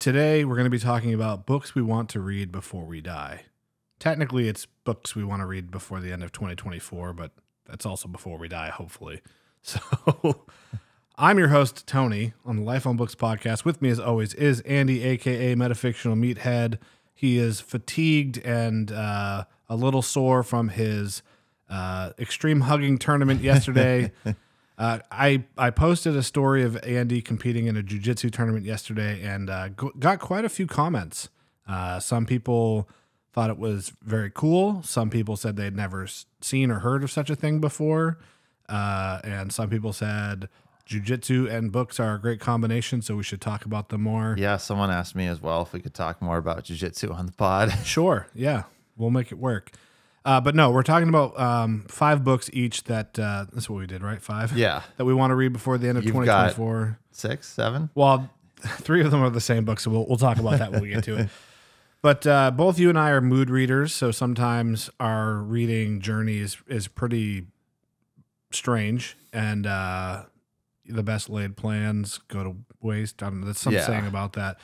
Today, we're going to be talking about books we want to read before we die. Technically, it's books we want to read before the end of 2024, but that's also before we die, hopefully. So, I'm your host, Tony, on the Life on Books podcast. With me, as always, is Andy, a.k.a. Metafictional Meathead. He is fatigued and a little sore from his extreme hugging tournament yesterday. I posted a story of Andy competing in a jiu-jitsu tournament yesterday and got quite a few comments. Some people thought it was very cool. Some people said they'd never seen or heard of such a thing before. And some people said jiu-jitsu and books are a great combination, so we should talk about them more. Yeah, someone asked me as well if we could talk more about jiu-jitsu on the pod. Sure, yeah. We'll make it work. But no, we're talking about 5 books each that, that's what we did, right? 5? Yeah. That we want to read before the end of 2024. Got 6, 7? Well, 3 of them are the same book, so we'll talk about that when we get to it. But both you and I are mood readers, so sometimes our reading journey is pretty strange, and the best laid plans go to waste. I don't know, that's some saying about that.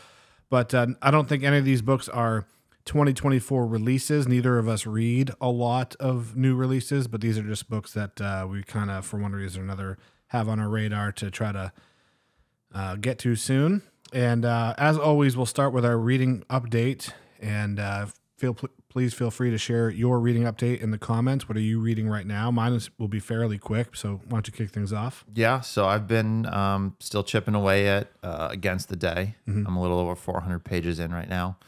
But I don't think any of these books are 2024 releases. Neither of us read a lot of new releases, but these are just books that we kind of, for one reason or another, have on our radar to try to get to soon. And as always, we'll start with our reading update. And please feel free to share your reading update in the comments. What are you reading right now? Mine will be fairly quick, so why don't you kick things off? Yeah, so I've been still chipping away at Against the Day. Mm-hmm. I'm a little over 400 pages in right now.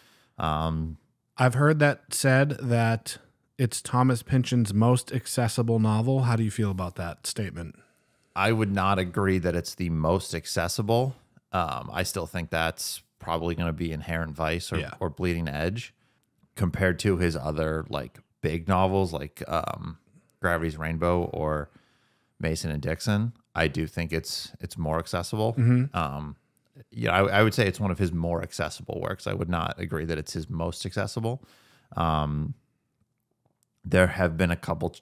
I've heard that said that it's Thomas Pynchon's most accessible novel. How do you feel about that statement? I would not agree that it's the most accessible. I still think that's probably going to be Inherent Vice or Bleeding Edge compared to his other like big novels like Gravity's Rainbow or Mason and Dixon. I do think it's more accessible. Mm-hmm. Yeah, I would say it's one of his more accessible works. I would not agree that it's his most accessible. There have been a couple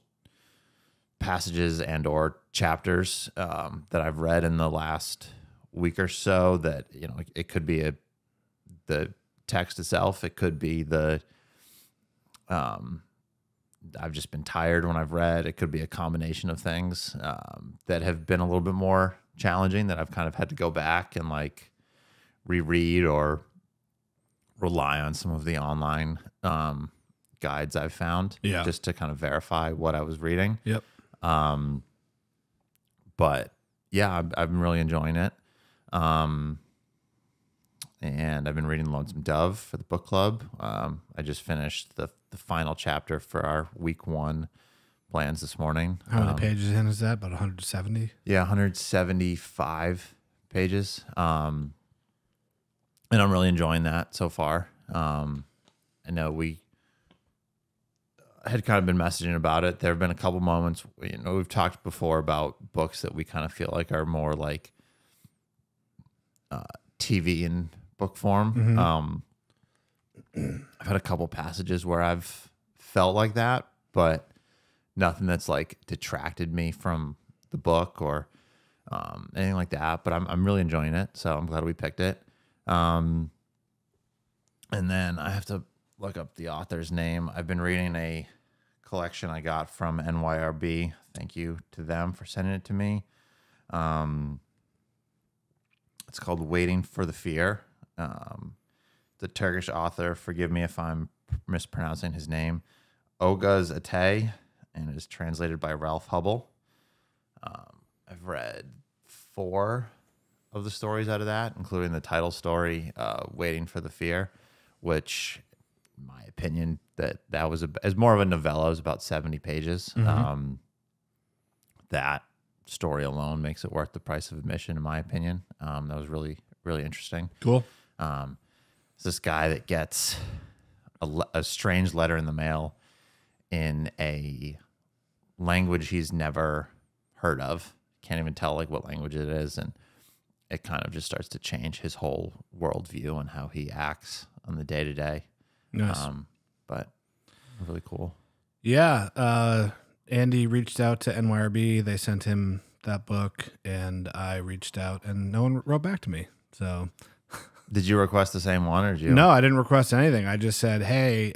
passages and or chapters that I've read in the last week or so that, you know, it could be the text itself. It could be I've just been tired when I've read. It could be a combination of things that have been a little bit more challenging that I've kind of had to go back and like reread or rely on some of the online guides I've found just to kind of verify what I was reading. Yep. But yeah, I've been really enjoying it. And I've been reading Lonesome Dove for the book club. I just finished the final chapter for our week 1 plans this morning. How many pages in is that? About 170? Yeah, 175 pages. And I'm really enjoying that so far. I know we had kind of been messaging about it. There have been a couple moments, you know, we've talked before about books that we kind of feel like are more like TV in book form. Mm-hmm. I've had a couple passages where I've felt like that, but nothing that's like detracted me from the book or anything like that. But I'm really enjoying it, so I'm glad we picked it. And then I have to look up the author's name. I've been reading a collection I got from NYRB. Thank you to them for sending it to me. It's called Waiting for the Fear. The Turkish author, forgive me if I'm mispronouncing his name, Oguz Atay, and it is translated by Ralph Hubble. I've read 4 of the stories out of that, including the title story, Waiting for the Fear, which, in my opinion, that was as more of a novella. It was about 70 pages. Mm-hmm. That story alone makes it worth the price of admission, in my opinion. That was really, really interesting. Cool. It's this guy that gets a strange letter in the mail in a language he's never heard of. Can't even tell like what language it is, and it kind of just starts to change his whole worldview and how he acts on the day to day. Nice. But really cool. Yeah. Andy reached out to NYRB. They sent him that book, and I reached out, and no one wrote back to me. So Did you request the same one, or did you? No, I didn't request anything. I just said, hey,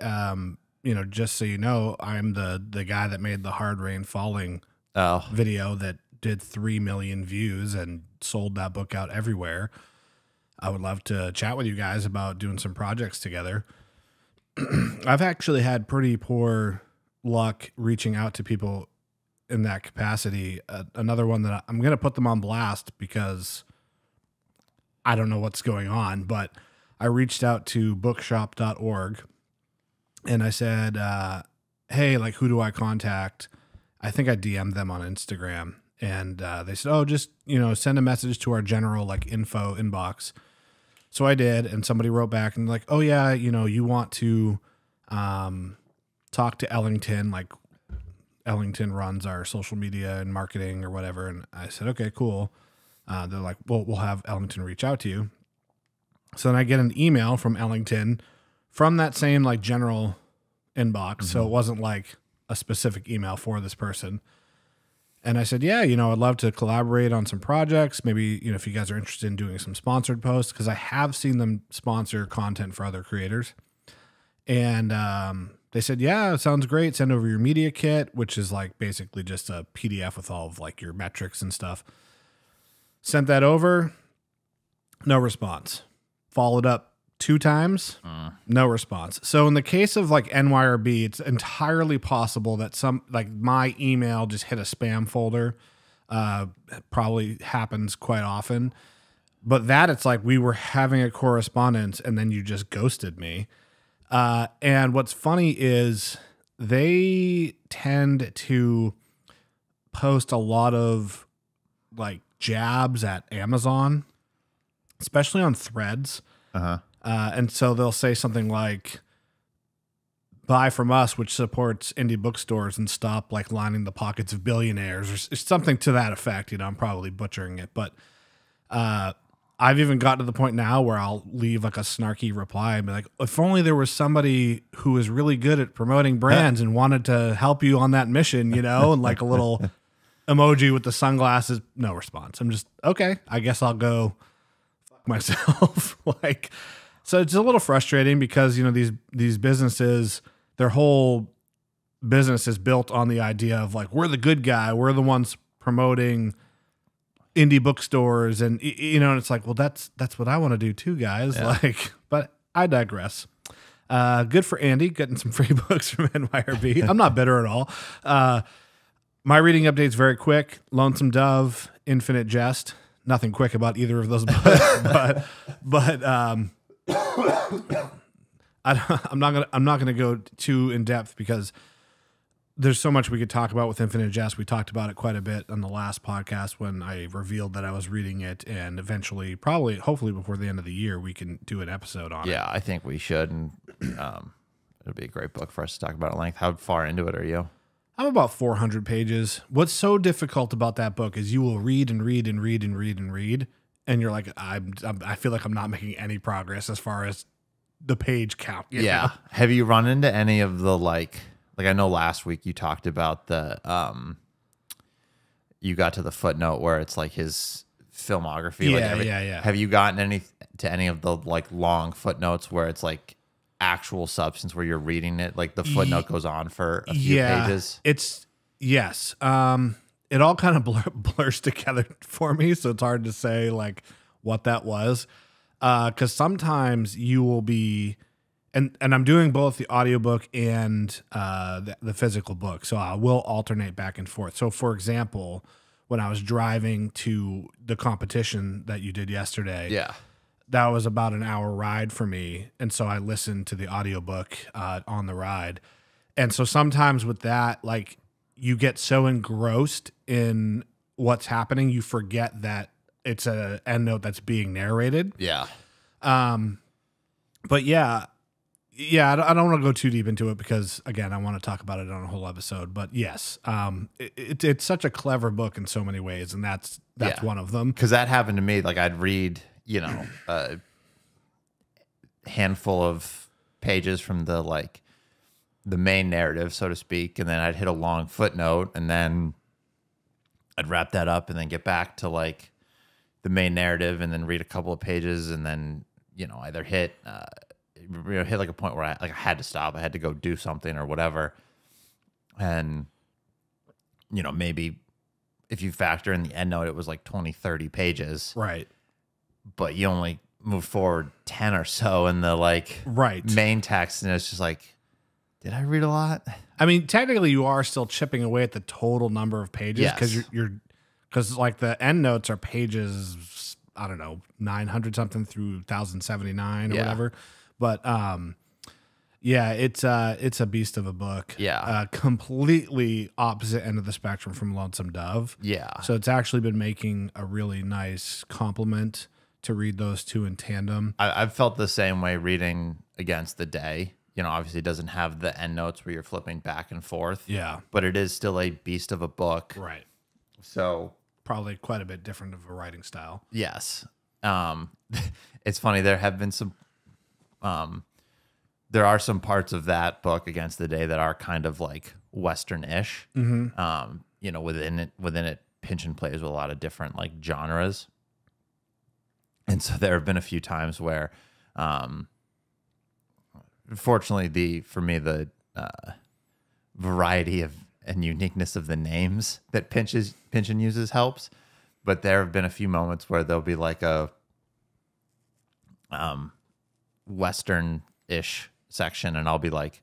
just so you know, I'm the guy that made the Hard Rain Falling video that did 3 million views and sold that book out everywhere. I would love to chat with you guys about doing some projects together. I've actually had pretty poor luck reaching out to people in that capacity. Another one that I'm going to put them on blast because I don't know what's going on, but I reached out to bookshop.org and I said, hey, like, who do I contact? I think I DM'd them on Instagram, and they said, oh, just, send a message to our general like info inbox. So I did, and somebody wrote back and like, oh yeah, you want to talk to Ellington, like Ellington runs our social media and marketing or whatever. And I said, okay, cool. They're like, well, we'll have Ellington reach out to you. So then I get an email from Ellington from that same like general inbox. Mm-hmm. So it wasn't like a specific email for this person. And I said, yeah, I'd love to collaborate on some projects. Maybe, if you guys are interested in doing some sponsored posts, because I have seen them sponsor content for other creators. And they said, yeah, sounds great. Send over your media kit, which is like basically just a PDF with all of like your metrics and stuff. Sent that over. No response. Followed up 2 times. No response. So in the case of like NYRB, it's entirely possible that my email just hit a spam folder. Probably happens quite often. But that it's like we were having a correspondence and then you just ghosted me. And what's funny is they tend to post a lot of like jabs at Amazon, especially on threads. And so they'll say something like, buy from us, which supports indie bookstores, and stop like lining the pockets of billionaires, or something to that effect. I'm probably butchering it, but I've even gotten to the point now where I'll leave like a snarky reply and be like, if only there was somebody who was really good at promoting brands and wanted to help you on that mission, and like a little emoji with the sunglasses. No response. I'm just, okay, I guess I'll go fuck myself. Like, so it's a little frustrating because, these businesses, their whole business is built on the idea of like, we're the good guy. We're the ones promoting indie bookstores, and and it's like, well, that's what I want to do too, guys. Yeah. Like, but I digress. Good for Andy getting some free books from NYRB. I'm not bitter at all. My reading update's very quick. Lonesome Dove, Infinite Jest. Nothing quick about either of those books, but I'm not gonna go too in depth because there's so much we could talk about with Infinite Jest. We talked about it quite a bit on the last podcast when I revealed that I was reading it, and eventually, hopefully before the end of the year, we can do an episode on it. Yeah, I think we should, and it'll be a great book for us to talk about at length. How far into it are you? I'm about 400 pages. What's so difficult about that book is you will read and read and read and read and read, and you're like, I feel like I'm not making any progress as far as the page count. Yeah. Know? Have you run into any of the like I know last week you talked about the you got to the footnote where it's like his filmography. Yeah. Have you gotten any of the like long footnotes where it's like actual substance where you're reading it, like the footnote goes on for a few pages? Yes. It all kind of blurs together for me, so it's hard to say like what that was. Because sometimes you will be, and I'm doing both the audiobook and the physical book, so I will alternate back and forth. So for example, when I was driving to the competition that you did yesterday, that was about an hour ride for me. And so I listened to the audiobook on the ride. And so sometimes with that, like, you get so engrossed in what's happening, you forget that it's an endnote that's being narrated. Yeah. But yeah, I don't want to go too deep into it because, again, I want to talk about it on a whole episode. But yes, it's such a clever book in so many ways, and that's one of them. Because that happened to me. Like, I'd read, a handful of pages from the main narrative, so to speak, and then I'd hit a long footnote, and then I'd wrap that up and then get back to like the main narrative and then read a couple of pages and then either hit like a point where I had to stop. I had to go do something or whatever. And, maybe if you factor in the end note, it was like 20, 30 pages. Right. But you only moved forward 10 or so in the main text. And it's just like, did I read a lot? I mean, technically you are still chipping away at the total number of pages because because like the end notes are pages, I don't know, 900 something through 1079 or whatever. But it's a beast of a book. Yeah. Completely opposite end of the spectrum from Lonesome Dove. Yeah. So it's actually been making a really nice compliment to read those two in tandem. I've felt the same way reading Against the Day. Obviously it doesn't have the end notes where you're flipping back and forth. Yeah. But it is still a beast of a book. Right. So probably quite a bit different of a writing style. Yes. It's funny. There have been some, there are some parts of that book Against the Day that are kind of like Western-ish. Mm-hmm. Within it, Pynchon plays with a lot of different like genres. And so there have been a few times where, fortunately, for me, the variety of and uniqueness of the names that Pynchon uses helps. But there have been a few moments where there'll be like a Western-ish section, and I'll be like,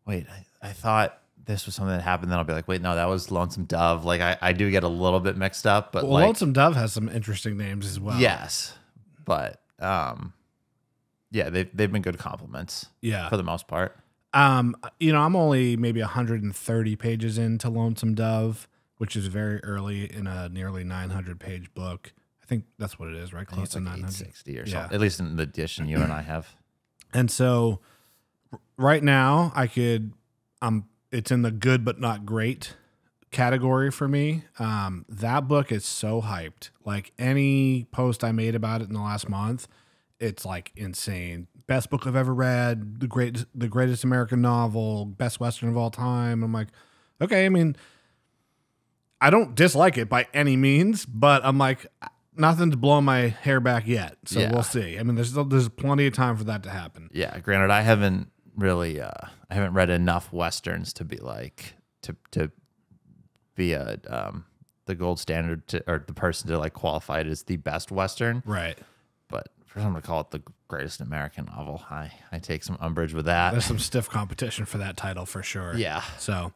wait, I thought this was something that happened. Then I'll be like, wait, no, that was Lonesome Dove. Like I do get a little bit mixed up, but Lonesome Dove has some interesting names as well. Yes. But they've been good compliments. Yeah. For the most part. I'm only maybe 130 pages into Lonesome Dove, which is very early in a nearly 900-page book. I think that's what it is, right? Close to like 900. 860 or something. At least in the edition you and I have. And so right now it's in the good but not great category for me. That book is so hyped. Like any post I made about it in the last month, it's like insane. Best book I've ever read, the greatest American novel, best Western of all time. I'm like, okay, I mean, I don't dislike it by any means, but I'm like, nothing's blowing my hair back yet. So we'll see. I mean, there's plenty of time for that to happen. Yeah, granted, I haven't really I haven't read enough Westerns to be like to be the gold standard or the person to like qualify it as the best Western. Right. But for someone to call it the greatest American novel, I take some umbrage with that. There's some stiff competition for that title for sure. Yeah. So,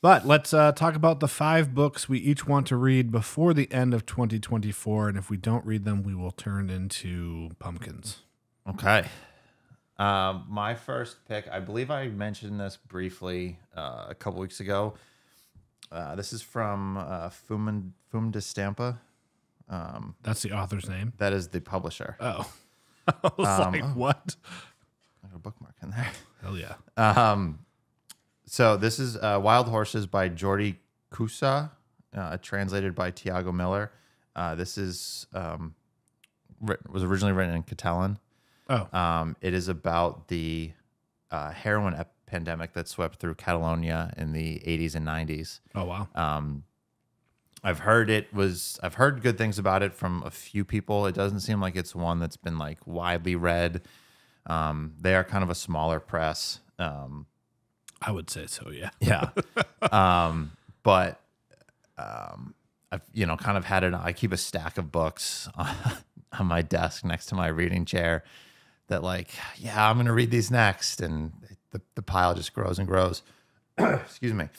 but let's talk about the 5 books we each want to read before the end of 2024. And if we don't read them, we will turn into pumpkins. Okay. My first pick, I believe I mentioned this briefly a couple weeks ago. This is from Fum de Stampa. That's the author's name? That is the publisher. Oh. I was like, what? I have a bookmark in there. Hell yeah. So this is Wild Horses by Jordi Cussa, translated by Tiago Miller. This is was originally written in Catalan. Oh. It is about the heroin pandemic that swept through Catalonia in the 80s and 90s. Oh, wow. I've heard good things about it from a few people. It doesn't seem like it's one that's been like widely read. They are kind of a smaller press. I would say so, yeah. Yeah. But I've kind of had it. I keep a stack of books on my desk next to my reading chair that I'm going to read these next, and the pile just grows and grows. Excuse me.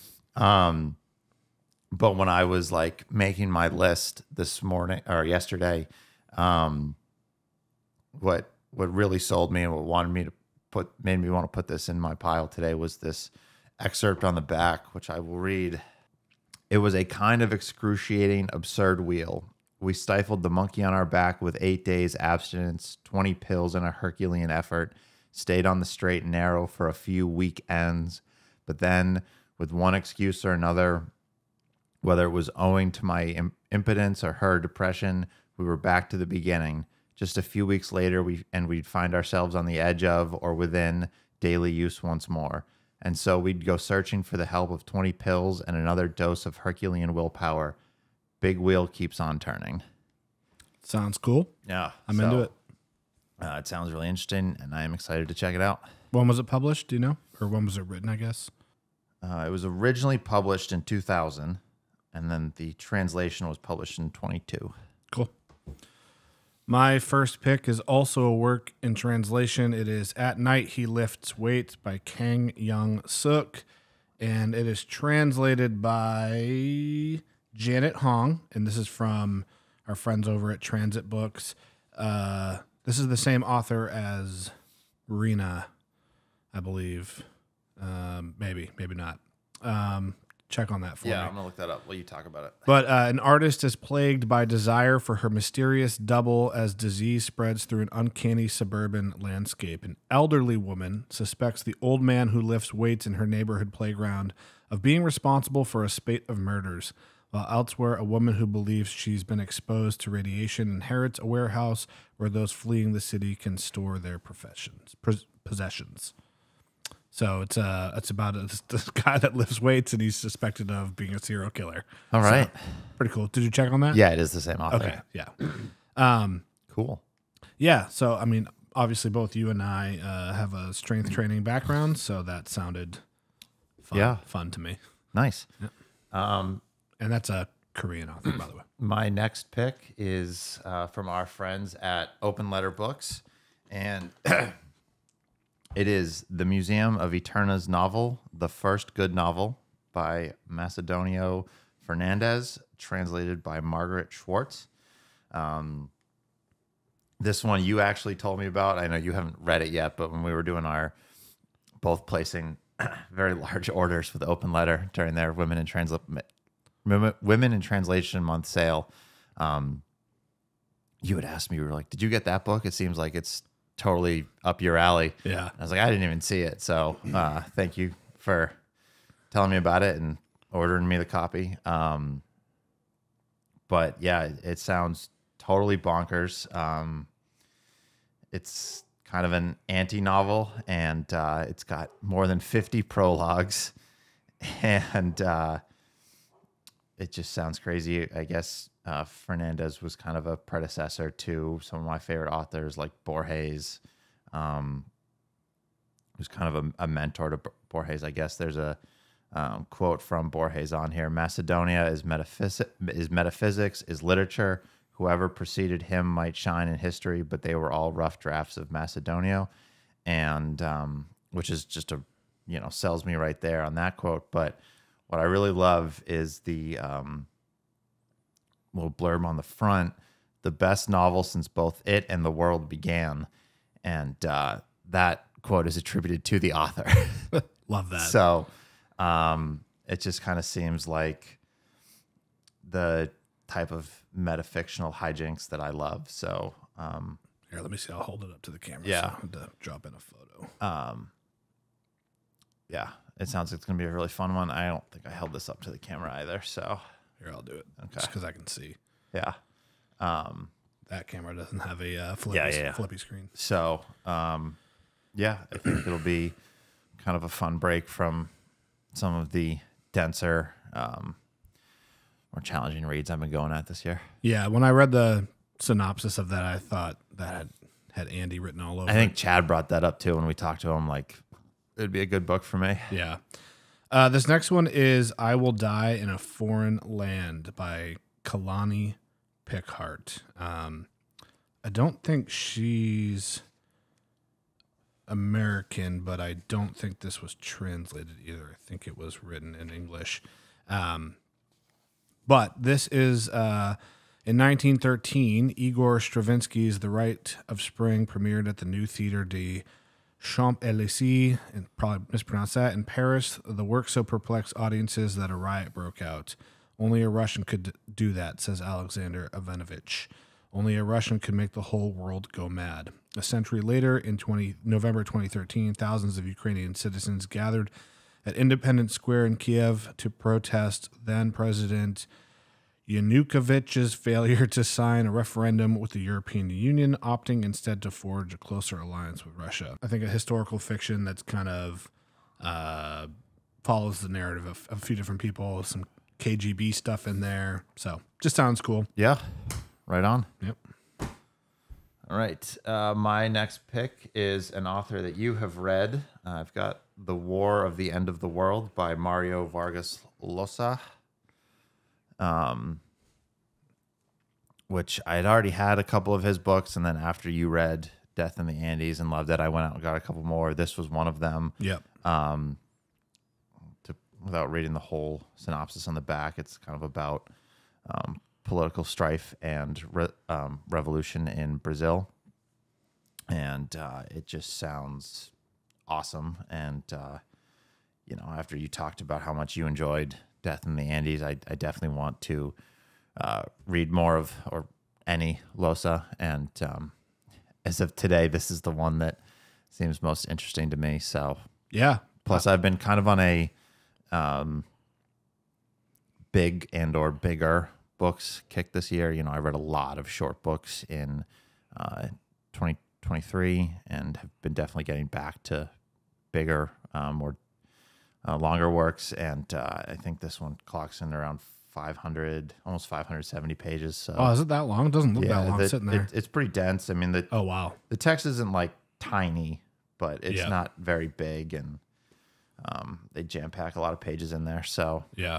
But when I was making my list this morning or yesterday, what really sold me and what made me want to put this in my pile today was this excerpt on the back, which I will read. It was a kind of excruciating, absurd wheel. We stifled the monkey on our back with 8 days abstinence, 20 pills, and a Herculean effort, stayed on the straight and narrow for a few weekends, but then, with one excuse or another, whether it was owing to my impotence or her depression, we were back to the beginning. Just a few weeks later, we'd find ourselves on the edge of or within daily use once more. And so we'd go searching for the help of 20 pills and another dose of Herculean willpower. Big wheel keeps on turning. Sounds cool. Yeah. I'm into it. It sounds really interesting, and I am excited to check it out. When was it published? Do you know? Or when was it written, I guess? It was originally published in 2000, and then the translation was published in 22. Cool. My first pick is also a work in translation. It is At Night He Lifts Weights by Kang Young-Sook, and it is translated by Janet Hong, and this is from our friends over at Transit Books. This is the same author as Rina, I believe. Maybe not. Check on that for me. Yeah, I'm going to look that up while you talk about it. But an artist is plagued by desire for her mysterious double as disease spreads through an uncanny suburban landscape. An elderly woman suspects the old man who lifts weights in her neighborhood playground of being responsible for a spate of murders, while elsewhere a woman who believes she's been exposed to radiation inherits a warehouse where those fleeing the city can store their possessions. So it's about this guy that lifts weights and he's suspected of being a serial killer. All right. So, pretty cool. Did you check on that? Yeah, it is the same author. Okay. Yeah. Cool. Yeah. So, I mean, obviously both you and I have a strength training background, so that sounded fun to me. Nice. Yep. And that's a Korean author, by the way. My next pick is from our friends at Open Letter Books, and it is The Museum of Eterna's novel, The First Good Novel by Macedonio Fernandez, translated by Margaret Schwartz. This one you actually told me about. I know you haven't read it yet, but when we were doing our both placing very large orders with Open Letter during their Women in Translation Month sale, you had asked me, you were like, did you get that book? It seems like it's totally up your alley. Yeah. I was like, I didn't even see it. So thank you for telling me about it and ordering me the copy. But yeah, it sounds totally bonkers. It's kind of an anti-novel, and it's got more than 50 prologues, and it just sounds crazy. I guess Fernandez was kind of a predecessor to some of my favorite authors like Borges. Who's kind of a mentor to Borges. I guess there's a quote from Borges on here. Macedonia is metaphysics, is literature. Whoever preceded him might shine in history, but they were all rough drafts of Macedonio. And which is just sells me right there on that quote. But what I really love is the little blurb on the front, the best novel since both it and the world began. And that quote is attributed to the author. Love that. So it just kind of seems like the type of metafictional hijinks that I love. So here, let me see. I'll hold it up to the camera. Yeah. So I have to drop in a photo. Yeah, it sounds like it's going to be a really fun one. I don't think I held this up to the camera either. So Here, I'll do it. Okay. Just because I can see. yeah. That camera doesn't have a flippy screen. So, yeah, I think it'll be kind of a fun break from some of the denser, more challenging reads I've been going at this year. Yeah, when I read the synopsis of that, I thought that had Andy written all over I think Chad brought that up too when we talked to him. Like, it'd be a good book for me. Yeah. This next one is I Will Die in a Foreign Land by Kalani Pickhart. I don't think she's American, but I don't think this was translated either. I think it was written in English. But this is in 1913, Igor Stravinsky's The Rite of Spring premiered at the New Theatre de Champs-Élysées, and probably mispronounced that, in Paris. The work so perplexed audiences that a riot broke out. Only a Russian could do that, says Alexander Ivanovich. Only a Russian could make the whole world go mad. A century later, in November 2013, thousands of Ukrainian citizens gathered at Independence Square in Kiev to protest then-President Yanukovych's failure to sign a referendum with the European Union, opting instead to forge a closer alliance with Russia. I think a historical fiction that's kind of follows the narrative of a few different people, some KGB stuff in there. So just sounds cool. Yeah, right on. Yep. All right. My next pick is an author that you have read. I've got The War of the End of the World by Mario Vargas Llosa, which I had already had a couple of his books. And then after you read Death in the Andes and loved it, I went out and got a couple more. This was one of them. Yep. Without reading the whole synopsis on the back, it's kind of about political strife and revolution in Brazil. And it just sounds awesome. And, after you talked about how much you enjoyed Death in the Andes, I definitely want to read more of or any Llosa. And as of today, this is the one that seems most interesting to me. So, yeah. Plus, I've been kind of on a big and or bigger books kick this year. I read a lot of short books in 2023 and have been definitely getting back to bigger, more longer works. And I think this one clocks in around 500, almost 570 pages. So, is it that long? It doesn't look that long sitting there. It's pretty dense. I mean, oh, wow. The text isn't like tiny, but it's not very big, and they jam pack a lot of pages in there. So yeah.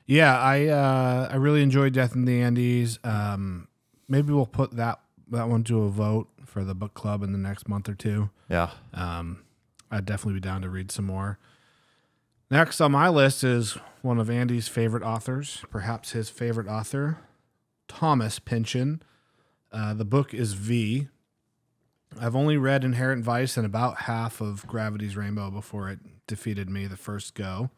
I really enjoyed Death in the Andes. Maybe we'll put that one to a vote for the book club in the next month or two. Yeah. I'd definitely be down to read some more. Next on my list is one of Andy's favorite authors, perhaps his favorite author, Thomas Pynchon. The book is V. I've only read Inherent Vice and about half of Gravity's Rainbow before it defeated me the first go.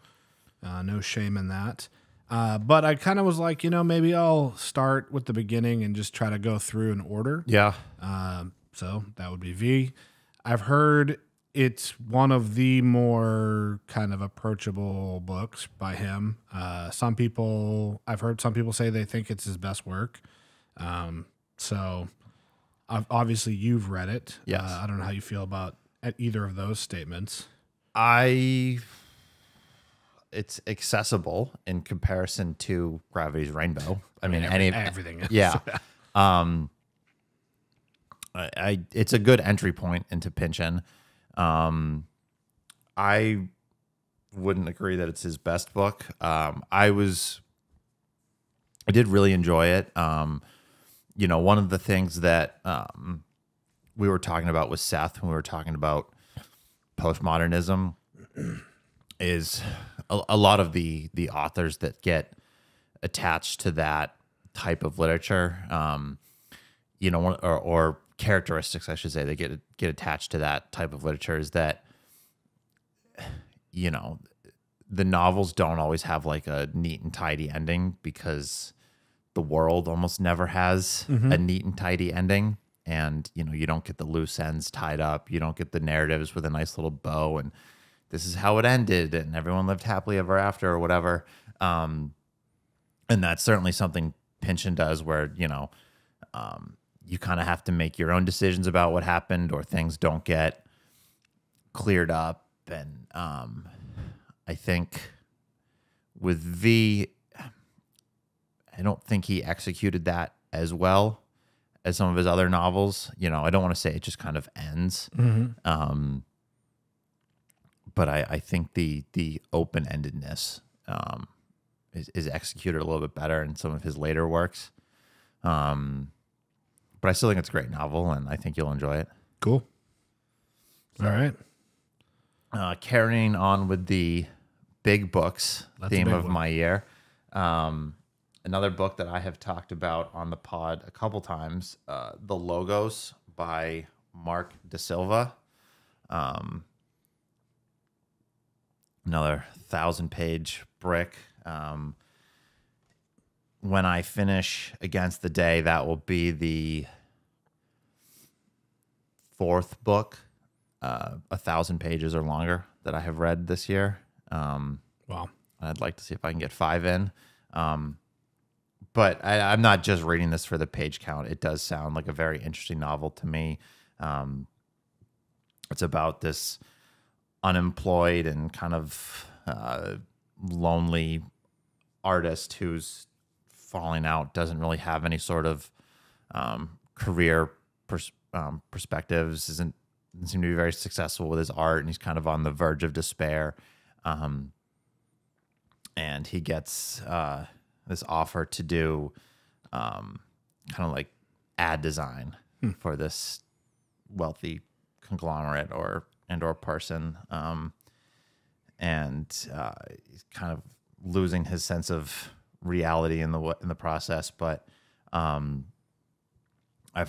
No shame in that. But I kind of was like, maybe I'll start with the beginning and just try to go through in order. Yeah. So that would be V. I've heard it's one of the more kind of approachable books by him. I've heard some people say they think it's his best work. So obviously you've read it. Yes. I don't know how you feel about either of those statements. It's accessible in comparison to Gravity's Rainbow. I mean, everything is. Yeah. It's a good entry point into Pynchon. I wouldn't agree that it's his best book. I did really enjoy it. One of the things that we were talking about with Seth when we were talking about postmodernism is a lot of the authors that get attached to that type of literature, or characteristics, I should say, they get attached to that type of literature is that, the novels don't always have like a neat and tidy ending because the world almost never has a neat and tidy ending. And, you don't get the loose ends tied up. You don't get the narratives with a nice little bow and this is how it ended and everyone lived happily ever after or whatever. And that's certainly something Pynchon does where, you kind of have to make your own decisions about what happened or things don't get cleared up. And I think with V, I don't think he executed that as well as some of his other novels. I don't want to say it just kind of ends. But I think the open-endedness is executed a little bit better in some of his later works. But I still think it's a great novel, and I think you'll enjoy it. Cool. All right. Carrying on with the big books theme of my year. Another book that I have talked about on the pod a couple times, The Logos by Mark Da Silva. Another 1,000-page brick. When I finish Against the Day, that will be the fourth book, 1,000 pages or longer that I have read this year. Wow. I'd like to see if I can get 5 in. But I'm not just reading this for the page count. It does sound like a very interesting novel to me. It's about this unemployed and kind of lonely artist who's falling out, doesn't really have any sort of career perspectives. Doesn't seem to be very successful with his art, and he's kind of on the verge of despair. And he gets this offer to do kind of like ad design for this wealthy conglomerate or person, and he's kind of losing his sense of reality in the process. But I've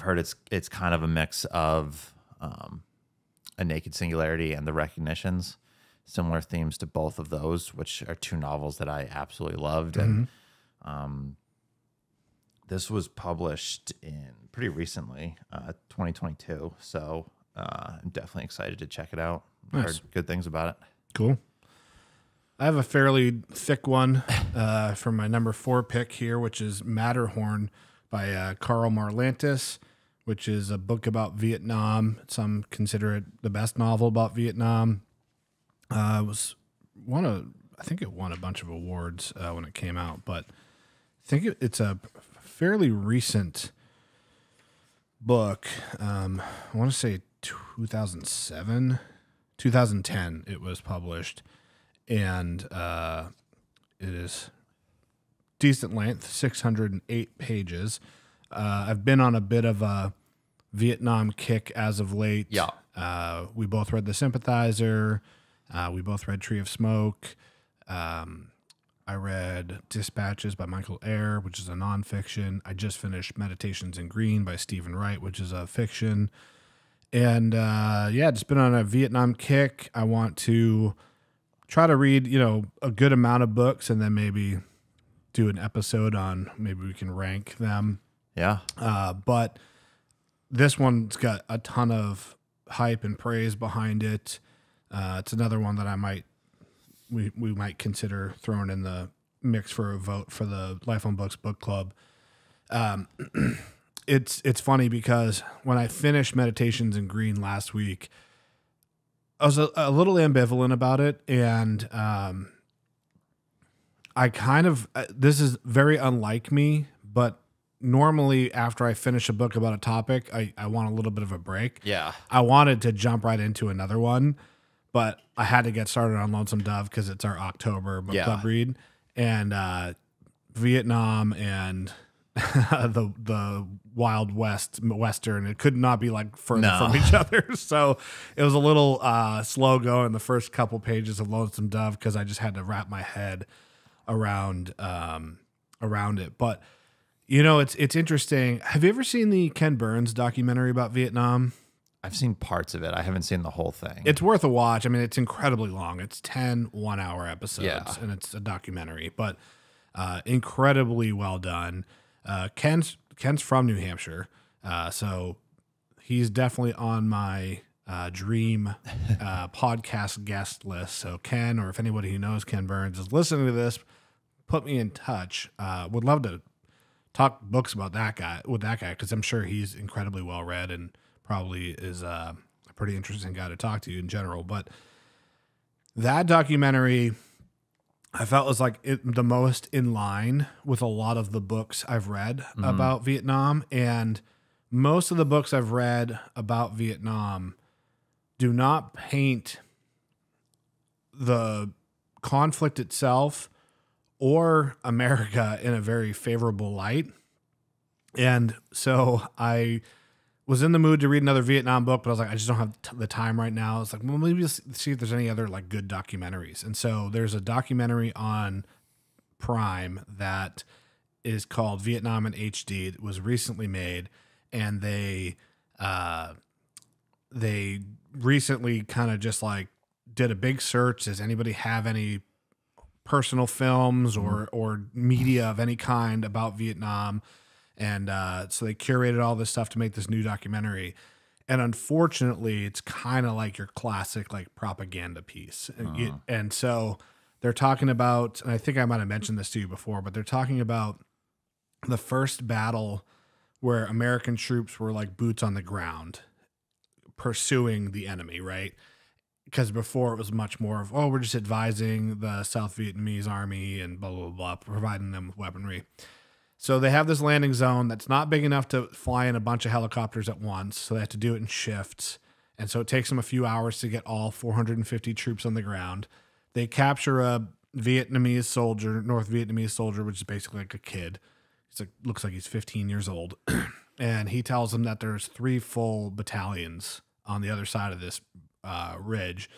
heard it's kind of a mix of A Naked Singularity and The Recognitions, similar themes to both of those, which are two novels that I absolutely loved. And this was published in pretty recently, 2022. So I'm definitely excited to check it out. Nice. Heard good things about it. Cool. I have a fairly thick one for my number 4 pick here, which is Matterhorn by Karl Marlantes, which is a book about Vietnam. Some consider it the best novel about Vietnam. I think it won a bunch of awards when it came out, but I think it's a fairly recent book. I want to say 2007, 2010 it was published, and it is decent length, 608 pages. I've been on a bit of a Vietnam kick as of late. Yeah. We both read The Sympathizer. We both read Tree of Smoke. I read Dispatches by Michael Eyre, which is a nonfiction. I just finished Meditations in Green by Stephen Wright, which is a fiction. And just been on a Vietnam kick. I want to try to read, a good amount of books and then maybe do an episode on, maybe we can rank them. Yeah. But this one's got a ton of hype and praise behind it. It's another one that we might consider throwing in the mix for a vote for the Life on Books book club. It's funny because when I finished Meditations in Green last week, I was a little ambivalent about it, and I kind of this is very unlike me, but normally after I finish a book about a topic, I want a little bit of a break. Yeah. I wanted to jump right into another one, but I had to get started on Lonesome Dove because it's our October book club read, and Vietnam and the Wild Western. It could not be like further from each other. So it was a little slow going the first couple pages of Lonesome Dove because I just had to wrap my head around it. But it's interesting. Have you ever seen the Ken Burns documentary about Vietnam? I've seen parts of it. I haven't seen the whole thing. It's worth a watch. I mean, it's incredibly long. It's 10 one-hour episodes, and it's a documentary, but incredibly well done. Ken's from New Hampshire, so he's definitely on my dream podcast guest list. So Ken, or if anybody who knows Ken Burns is listening to this, put me in touch. Would love to talk books about that guy because I'm sure he's incredibly well read and probably is a pretty interesting guy to talk to in general. But that documentary, I felt was like the most in line with a lot of the books I've read about Vietnam. And most of the books I've read about Vietnam do not paint the conflict itself or America in a very favorable light. And so I was in the mood to read another Vietnam book, but I was like, I just don't have the time right now. It's like, well, maybe see if there's any other like good documentaries. And so there's a documentary on Prime that is called Vietnam in HD. It was recently made, and they recently kind of just like did a big search. Does anybody have any personal films or media of any kind about Vietnam? And so they curated all this stuff to make this new documentary. And unfortunately, it's kind of like your classic like propaganda piece. And so they're talking about, and I think I might have mentioned this to you before, but they're talking about the first battle where American troops were like boots on the ground pursuing the enemy, right? Because before it was much more of, we're just advising the South Vietnamese army and blah, blah, blah, providing them with weaponry. So they have this landing zone that's not big enough to fly in a bunch of helicopters at once. So they have to do it in shifts. And so it takes them a few hours to get all 450 troops on the ground. They capture a Vietnamese soldier, North Vietnamese soldier, which is basically like a kid. He's like, looks like he's 15 years old. And he tells them that there's 3 full battalions on the other side of this ridge.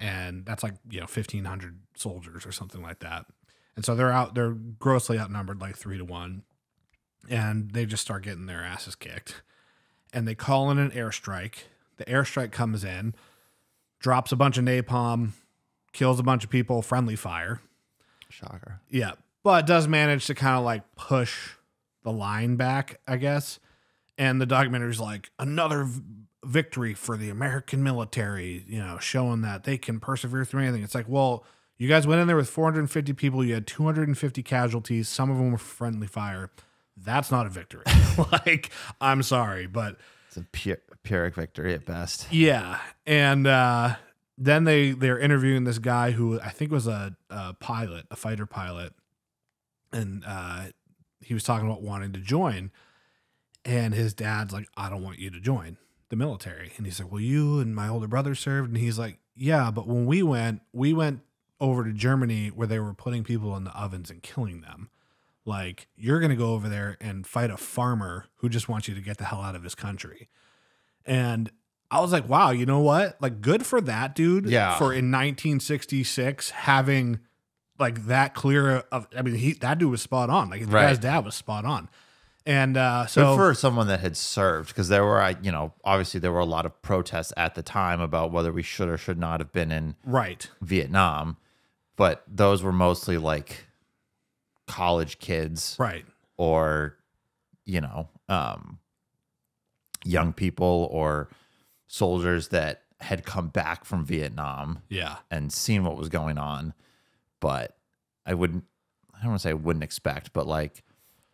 And that's like, 1,500 soldiers or something like that. And so they're grossly outnumbered, like 3-1. And they just start getting their asses kicked. And they call in an airstrike. The airstrike comes in, drops a bunch of napalm, kills a bunch of people, friendly fire. Shocker. Yeah. But does manage to kind of like push the line back, I guess. And the documentary's like, another victory for the American military, showing that they can persevere through anything. It's like, well, you guys went in there with 450 people. You had 250 casualties. Some of them were friendly fire. That's not a victory. Like, I'm sorry, but it's a Pyrrhic victory at best. Yeah. And then they're interviewing this guy who I think was a pilot, a fighter pilot. And he was talking about wanting to join. And his dad's like, I don't want you to join the military. And he's like, well, you and my older brother served. And he's like, yeah, but when we went over to Germany where they were putting people in the ovens and killing them. Like, you're going to go over there and fight a farmer who just wants you to get the hell out of his country. And I was like, wow, you know what? Like, good for that dude. Yeah. For in 1966 having like that clear of, that dude was spot on. Like, his guy's dad was spot on. And so good for someone that had served, because there were, obviously there were a lot of protests at the time about whether we should or should not have been in Vietnam. But those were mostly like college kids, right? Or, young people or soldiers that had come back from Vietnam, and seen what was going on. But I don't want to say I wouldn't expect, but like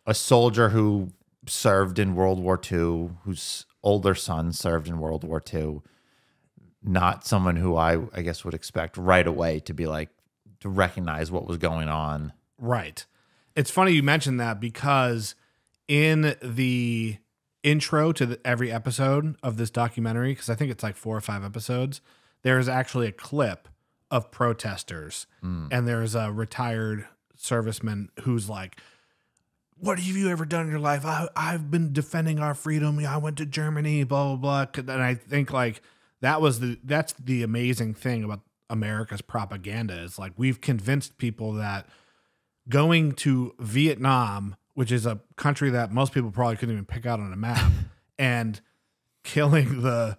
a soldier who served in World War II, whose older son served in World War II, not someone who I guess would expect right away to be like, to recognize what was going on. Right. It's funny you mentioned that, because in the intro to every episode of this documentary, because I think it's like 4 or 5 episodes, there's actually a clip of protesters. And there's a retired serviceman who's like, what have you ever done in your life? I've been defending our freedom. I went to Germany, blah, blah, blah. And I think like that's the amazing thing about America's propaganda, is like, we've convinced people that going to Vietnam, which is a country that most people probably couldn't even pick out on a map, and killing the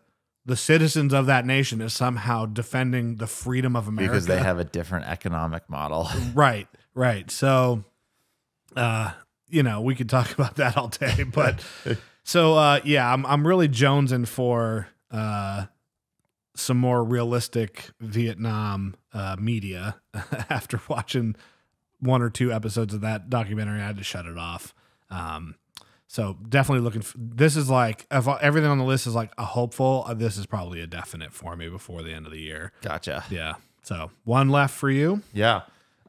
citizens of that nation is somehow defending the freedom of America. Because they have a different economic model. Right. So, we could talk about that all day, but so, I'm really jonesing for, some more realistic Vietnam media after watching 1 or 2 episodes of that documentary. I had to shut it off. So definitely looking this is like, if everything on the list is like a hopeful, this is probably a definite for me before the end of the year. Gotcha. Yeah. So one left for you. Yeah.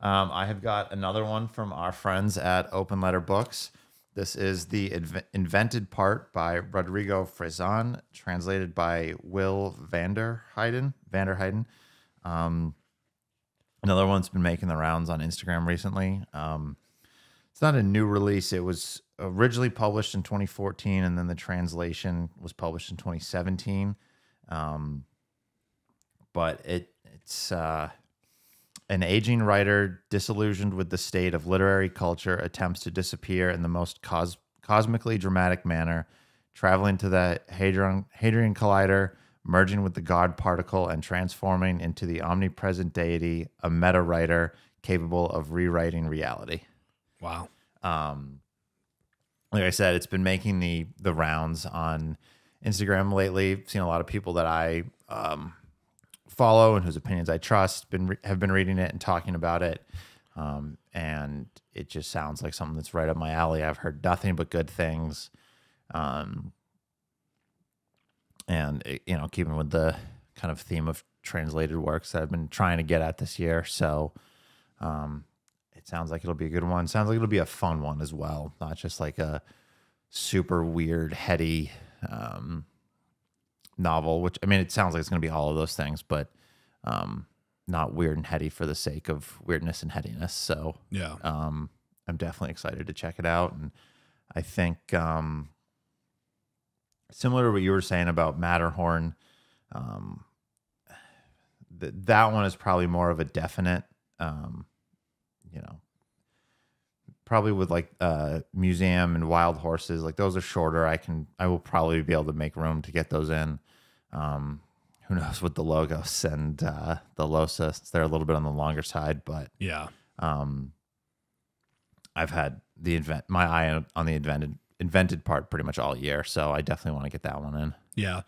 I have got another one from our friends at Open Letter Books. This is The Invented Part by Rodrigo Frazan, translated by Will Vanderheiden. Another one's been making the rounds on Instagram recently. It's not a new release. It was originally published in 2014, and then the translation was published in 2017. But it's an aging writer disillusioned with the state of literary culture attempts to disappear in the most cosmically dramatic manner, traveling to the Hadron Collider, merging with the God particle, and transforming into the omnipresent deity, a meta writer capable of rewriting reality. Wow. Like I said, it's been making the rounds on Instagram lately. Seen a lot of people that I follow and whose opinions I trust have been reading it and talking about it. And it just sounds like something that's right up my alley. I've heard nothing but good things. And keeping with the kind of theme of translated works that I've been trying to get at this year. So it sounds like it'll be a good one. Sounds like it'll be a fun one as well, not just like a super weird, heady novel. Which I mean, it sounds like it's going to be all of those things, but not weird and heady for the sake of weirdness and headiness. So yeah, I'm definitely excited to check it out, and I think similar to what you were saying about Matterhorn. That one is probably more of a definite, probably with like Museum and Wild Horses, like those are shorter. I will probably be able to make room to get those in. Who knows with the Logos and the Llosa, they're a little bit on the longer side, but yeah. I've had my eye on the invented part pretty much all year, so I definitely want to get that one in. Yeah.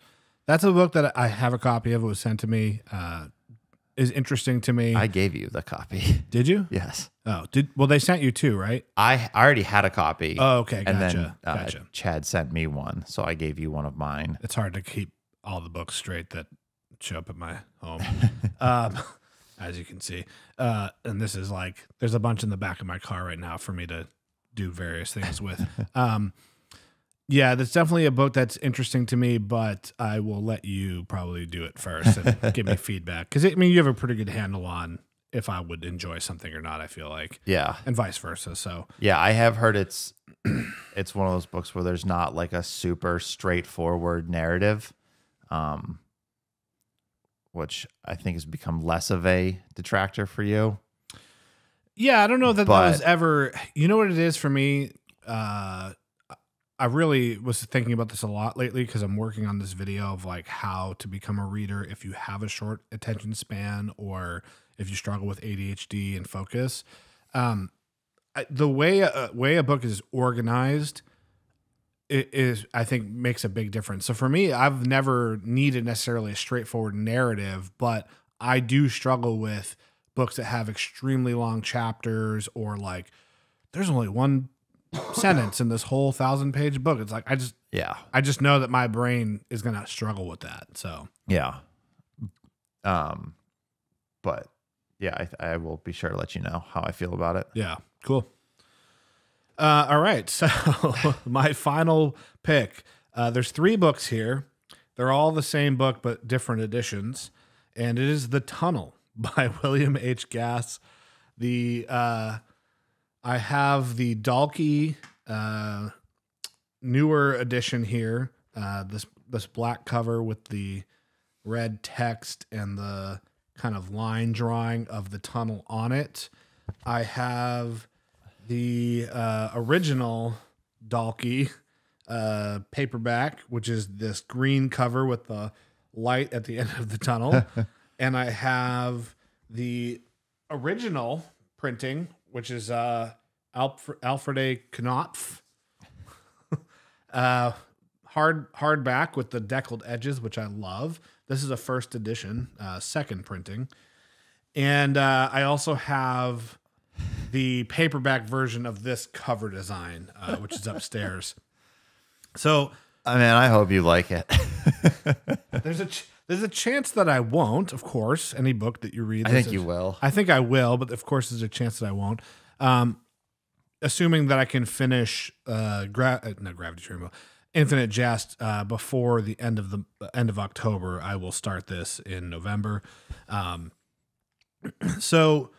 That's a book that I have a copy of. It was sent to me. Is interesting to me. I gave you the copy. Did you? Yes. Oh, well, they sent you two, right? I already had a copy. Oh, okay. And Gotcha. then Gotcha. Chad sent me one, so I gave you one of mine. It's hard to keep all the books straight that show up at my home, as you can see. And this is like, there's a bunch in the back of my car right now for me to do various things with. Yeah, that's definitely a book that's interesting to me, but I will let you probably do it first and give me feedback. Because, I mean, you have a pretty good handle on if I would enjoy something or not, I feel like. Yeah. And vice versa, so. Yeah, I have heard it's one of those books where there's not like a super straightforward narrative, which I think has become less of a detractor for you. Yeah, I don't know that that was ever... You know what it is for me? I really was thinking about this a lot lately because I'm working on this video of like how to become a reader if you have a short attention span or if you struggle with ADHD and focus. The way a book is organized is I think makes a big difference. So for me, I've never needed necessarily a straightforward narrative, but I do struggle with books that have extremely long chapters or like there's only one sentence in this whole 1,000-page book. It's like I just know that my brain is gonna struggle with that. So yeah, but yeah, I will be sure to let you know how I feel about it. Yeah, cool. All right, so my final pick. There's 3 books here. They're all the same book but different editions, and it is The Tunnel by William H. Gass. I have the Dalkey newer edition here. This black cover with the red text and the kind of line drawing of the tunnel on it. I have the original Dalkey paperback, which is this green cover with the light at the end of the tunnel. And I have the original printing, which is Alfred A. Knopf, hardback with the deckled edges, which I love. This is a first edition, second printing. And I also have the paperback version of this cover design, which is upstairs. So, I mean, I hope you like it. There's a chance that I won't, of course. Any book that you read, I think you will. I think I will, but of course, there's a chance that I won't. Assuming that I can finish Gravity Rainbow, Infinite Jest before the end of October, I will start this in November. So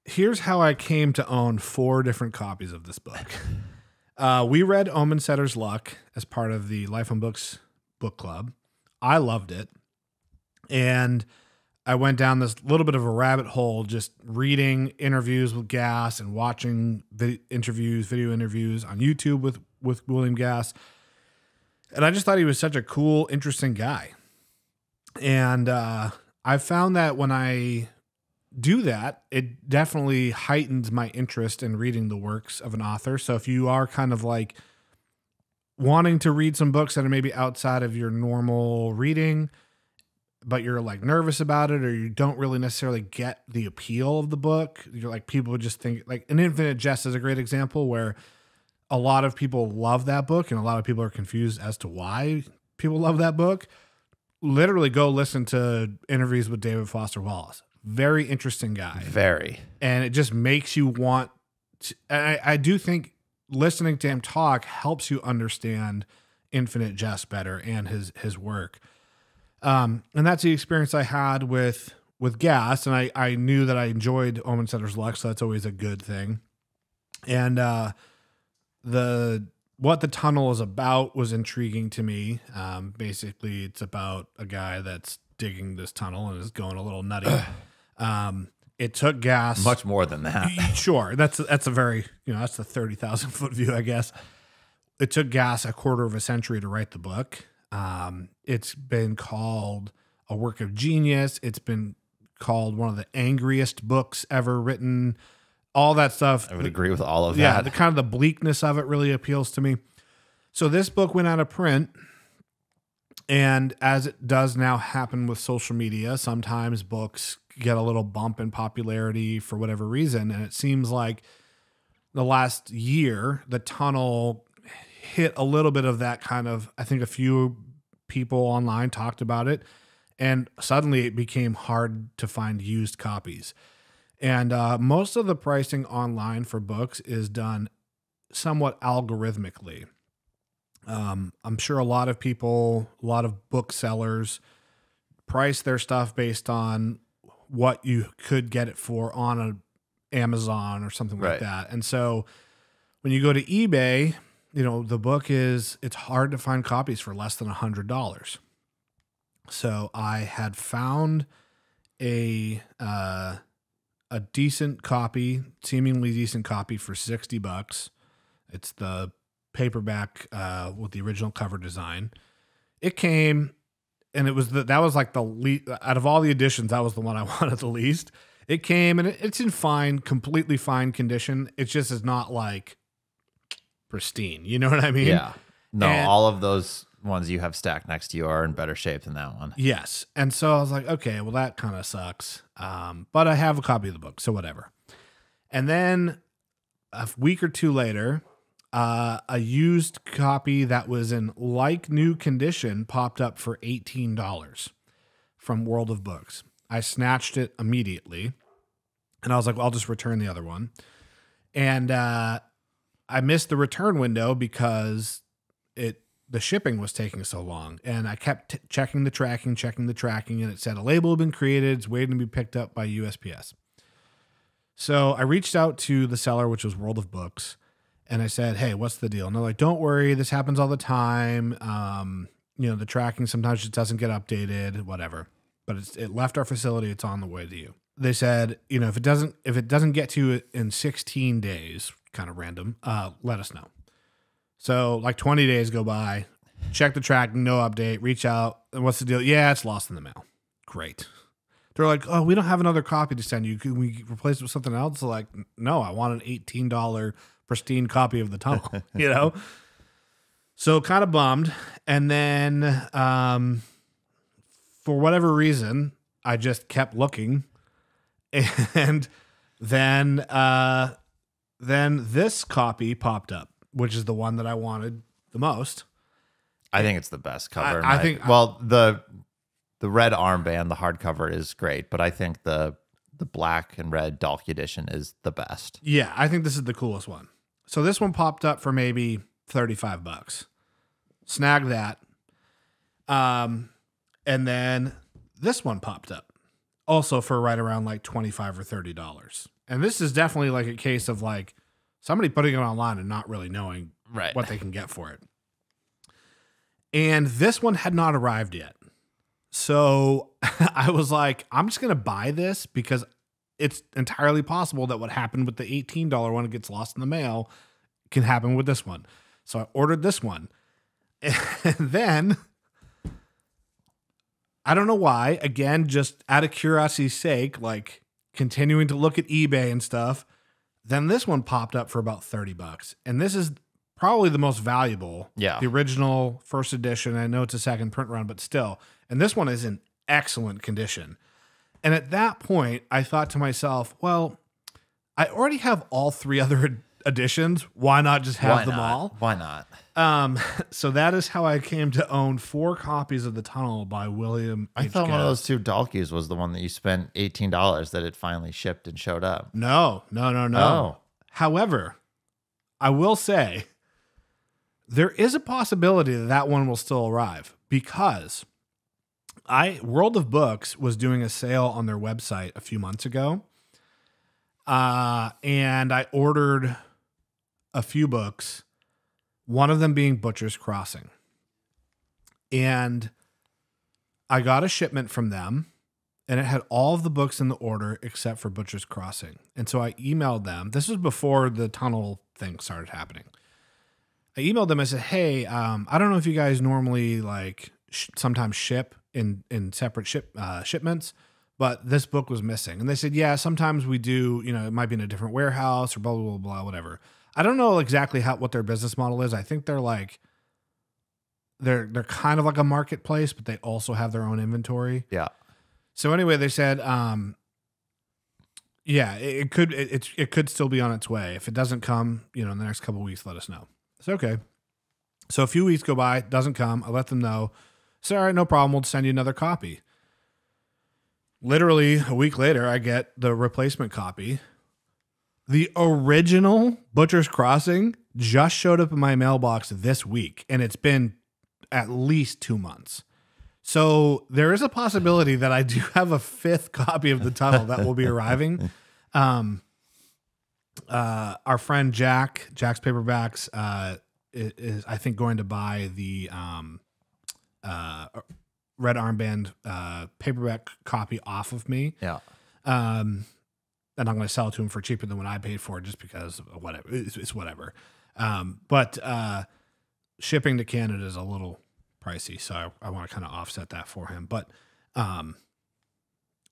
here's how I came to own 4 different copies of this book. We read Omen Setter's Luck as part of the Life on Books book club. I loved it. And I went down this little bit of a rabbit hole, just reading interviews with Gass and watching video interviews on YouTube with William Gass. And I just thought he was such a cool, interesting guy. And I found that when I do that, it definitely heightens my interest in reading the works of an author. So if you are kind of like wanting to read some books that are maybe outside of your normal reading, but you're like nervous about it, or you don't really necessarily get the appeal of the book, you're like, people would just think like an Infinite Jest is a great example where a lot of people love that book and a lot of people are confused as to why people love that book. Literally go listen to interviews with David Foster Wallace. very interesting guy. Very. And it just makes you want to, I do think listening to him talk helps you understand Infinite Jest better and his work. And that's the experience I had with Gas, and I knew that I enjoyed Omen Setter's Luck, so that's always a good thing. And what the tunnel is about was intriguing to me. Basically, it's about a guy that's digging this tunnel and is going a little nutty. It took Gas much more than that. Sure, that's a very that's the 30,000 foot view, I guess. It took Gas a quarter of a century to write the book. It's been called a work of genius. It's been called one of the angriest books ever written. All that stuff. I would agree with all of that. Yeah, the kind of the bleakness of it really appeals to me. So this book went out of print, and as it does now happen with social media, sometimes books get a little bump in popularity for whatever reason, and it seems like the last year, the tunnel hit a little bit of that kind of, I think a few people online talked about it, and suddenly it became hard to find used copies. And most of the pricing online for books is done somewhat algorithmically. I'm sure a lot of people, a lot of booksellers price their stuff based on what you could get it for on an Amazon or something like that. And so when you go to eBay, the book it's hard to find copies for less than $100. So I had found a decent copy, seemingly decent copy for $60. It's the paperback with the original cover design. It came, and it was that was like the least out of all the editions. That was the one I wanted the least. It came, and it's in completely fine condition. It just is not like pristine. You know what I mean? Yeah. No, all of those ones you have stacked next to you are in better shape than that one. Yes. And so I was like, okay, well, that kind of sucks. But I have a copy of the book, so whatever. And then a week or two later, a used copy that was in like new condition popped up for $18 from World of Books. I snatched it immediately, and I was like, well, I'll just return the other one. And I missed the return window because the shipping was taking so long, and I kept checking the tracking, and it said a label had been created. It's waiting to be picked up by USPS. So I reached out to the seller, which was World of Books, and I said, hey, what's the deal? And they're like, don't worry. This happens all the time. The tracking sometimes just doesn't get updated, whatever, but it left our facility. It's on the way to you. They said, if it doesn't get to you in 16 days, kind of random, let us know. So like 20 days go by, check the tracking, no update, reach out. And what's the deal? Yeah, it's lost in the mail. Great. They're like, oh, we don't have another copy to send you. Can we replace it with something else? Like, no, I want an $18 pristine copy of the tunnel, So kind of bummed. And then for whatever reason, I just kept looking. And then this copy popped up, which is the one that I wanted the most. I think it's the best cover. I think the red armband, the hardcover is great, but I think the black and red Dalkey edition is the best. Yeah, I think this is the coolest one. So this one popped up for maybe $35. Snag that. And then this one popped up also for right around like $25 or $30. And this is definitely like a case of like somebody putting it online and not really knowing what they can get for it. And this one had not arrived yet. So I was like, I'm just going to buy this because it's entirely possible that what happened with the $18 one, it gets lost in the mail, can happen with this one. So I ordered this one. And then, I don't know why, again, just out of curiosity's sake, like continuing to look at eBay and stuff, then this one popped up for about $30. And this is probably the most valuable. Yeah. The original first edition. I know it's a second print run, but still. And this one is in excellent condition. And at that point, I thought to myself, well, I already have all three other editions. Why not just have them all? Why not? So that is how I came to own 4 copies of The Tunnel by William I H. thought one of Gass. those 2 Dalkies was the one that you spent $18 that it finally shipped and showed up. No. Oh. However, I will say there is a possibility that that one will still arrive because World of Books was doing a sale on their website a few months ago. And I ordered a few books, one of them being Butcher's Crossing. And I got a shipment from them, and it had all of the books in the order except for Butcher's Crossing. And so I emailed them. This was before the tunnel thing started happening. I emailed them. I said, hey, I don't know if you guys normally like sometimes ship in separate shipments, but this book was missing. And they said, yeah, sometimes we do, you know, it might be in a different warehouse or blah, blah, blah, blah, whatever. I don't know exactly what their business model is. I think they're like, they're kind of like a marketplace, but they also have their own inventory. Yeah. So anyway, they said, yeah, it could still be on its way. If it doesn't come, you know, in the next couple of weeks, let us know. It's okay. So a few weeks go by, it doesn't come. I let them know. So, all right, no problem. We'll send you another copy. Literally a week later, I get the replacement copy. The original Butcher's Crossing just showed up in my mailbox this week, and it's been at least 2 months. So there is a possibility that I do have a 5th copy of The Tunnel that will be arriving. Our friend Jack's Paperbacks is I think going to buy the Red Armband paperback copy off of me. Yeah. And I'm going to sell it to him for cheaper than what I paid for it just because of whatever. It's whatever. But shipping to Canada is a little pricey, so I want to kind of offset that for him. But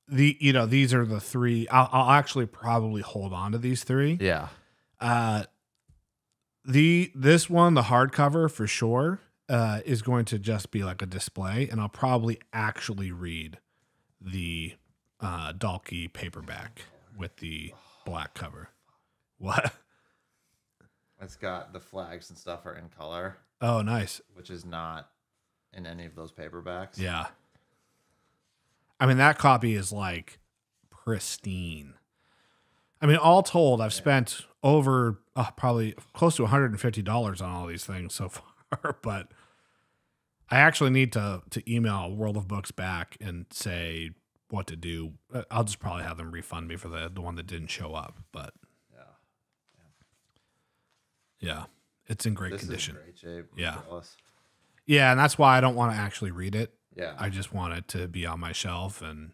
these are the 3. I'll actually probably hold on to these 3. Yeah. This one, the hardcover for sure, is going to just be like a display, and I'll probably actually read the Dalkey paperback with the black cover. What? It's got the flags and stuff are in color. Oh, nice. Which is not in any of those paperbacks. Yeah. I mean, that copy is like pristine. I mean, all told, I've spent over probably close to $150 on all these things so far, but I actually need to email World of Books back and say what to do. I'll just probably have them refund me for the one that didn't show up, but yeah, it's in great condition. Is in great shape. Yeah. Yeah, and that's why I don't want to actually read it. Yeah. I just want it to be on my shelf. And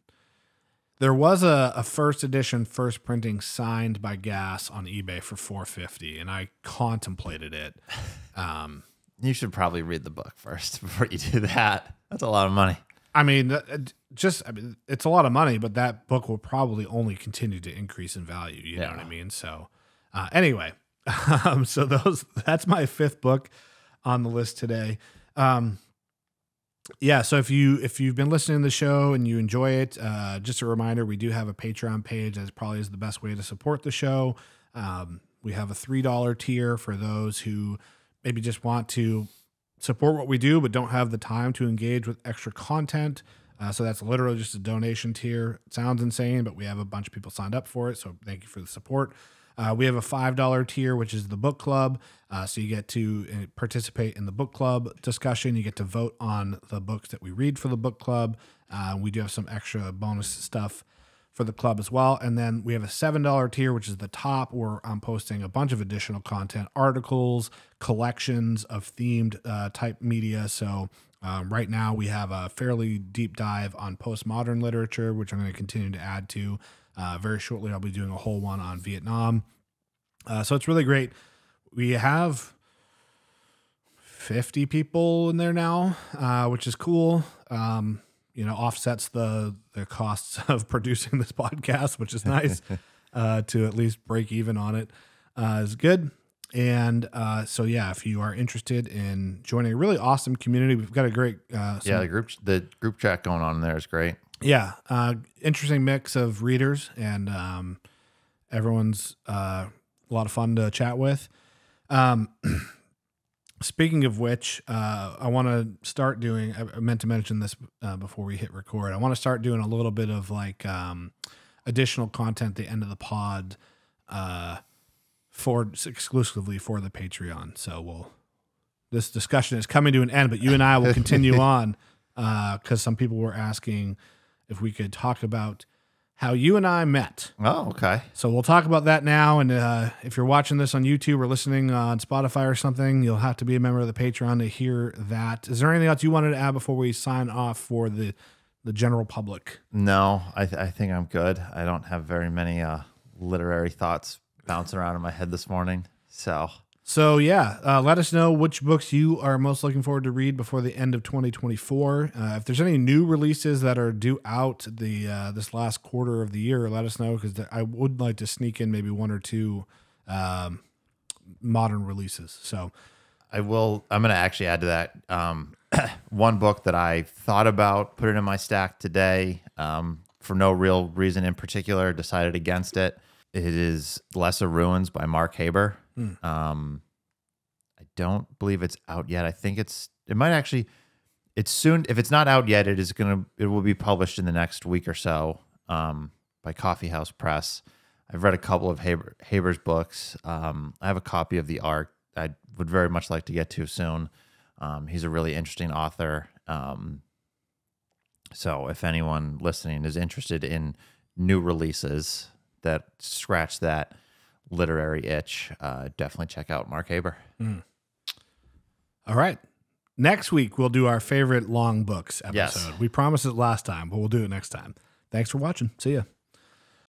there was a first edition, first printing signed by Gass on eBay for $450, and I contemplated it. You should probably read the book first before you do that. That's a lot of money. I mean, it's a lot of money, but that book will probably only continue to increase in value. You know what I mean? So anyway, so that's my 5th book on the list today. Yeah. So if you've been listening to the show and you enjoy it, just a reminder, we do have a Patreon page. That probably is the best way to support the show. We have a $3 tier for those who maybe just want to support what we do, but don't have the time to engage with extra content. So that's literally just a donation tier. It sounds insane, but we have a bunch of people signed up for it. So thank you for the support. We have a $5 tier, which is the book club. So you get to participate in the book club discussion. You get to vote on the books that we read for the book club. We do have some extra bonus stuff for the club as well. And then we have a $7 tier, which is the top, where I'm posting a bunch of additional content, articles, collections of themed type media. So right now we have a fairly deep dive on postmodern literature, which I'm going to continue to add to. Very shortly, I'll be doing a whole one on Vietnam. So it's really great. We have 50 people in there now, which is cool. Offsets the costs of producing this podcast, which is nice. To at least break even on it is good. And so yeah, if you are interested in joining a really awesome community, we've got a great the group chat going on there is great. Yeah, interesting mix of readers, and everyone's a lot of fun to chat with. Speaking of which, I want to start doing, I meant to mention this before we hit record. I want to start doing a little bit of like additional content at the end of the pod exclusively for the Patreon. So this discussion is coming to an end, but you and I will continue on because some people were asking if we could talk about how you and I met. Oh, okay. So we'll talk about that now. And if you're watching this on YouTube or listening on Spotify or something, you'll have to be a member of the Patreon to hear that. Is there anything else you wanted to add before we sign off for the general public? No, I think I'm good. I don't have very many literary thoughts bouncing around in my head this morning. So yeah, let us know which books you are most looking forward to read before the end of 2024. If there's any new releases that are due out this last quarter of the year, let us know, because I would like to sneak in maybe one or two modern releases. So I'm going to actually add to that. One book that I thought about putting in my stack today for no real reason in particular, decided against it. It is Lesser Ruins by Mark Haber. I don't believe it's out yet. I think it's soon. If it's not out yet, it will be published in the next week or so by Coffee House Press. I've read a couple of Haber's books. I have a copy of The Ark I would very much like to get to soon. He's a really interesting author. So if anyone listening is interested in new releases that scratch that literary itch, definitely check out Mark Haber. All right. Next week, we'll do our favorite long books episode. Yes. We promised it last time, but we'll do it next time. Thanks for watching. See ya.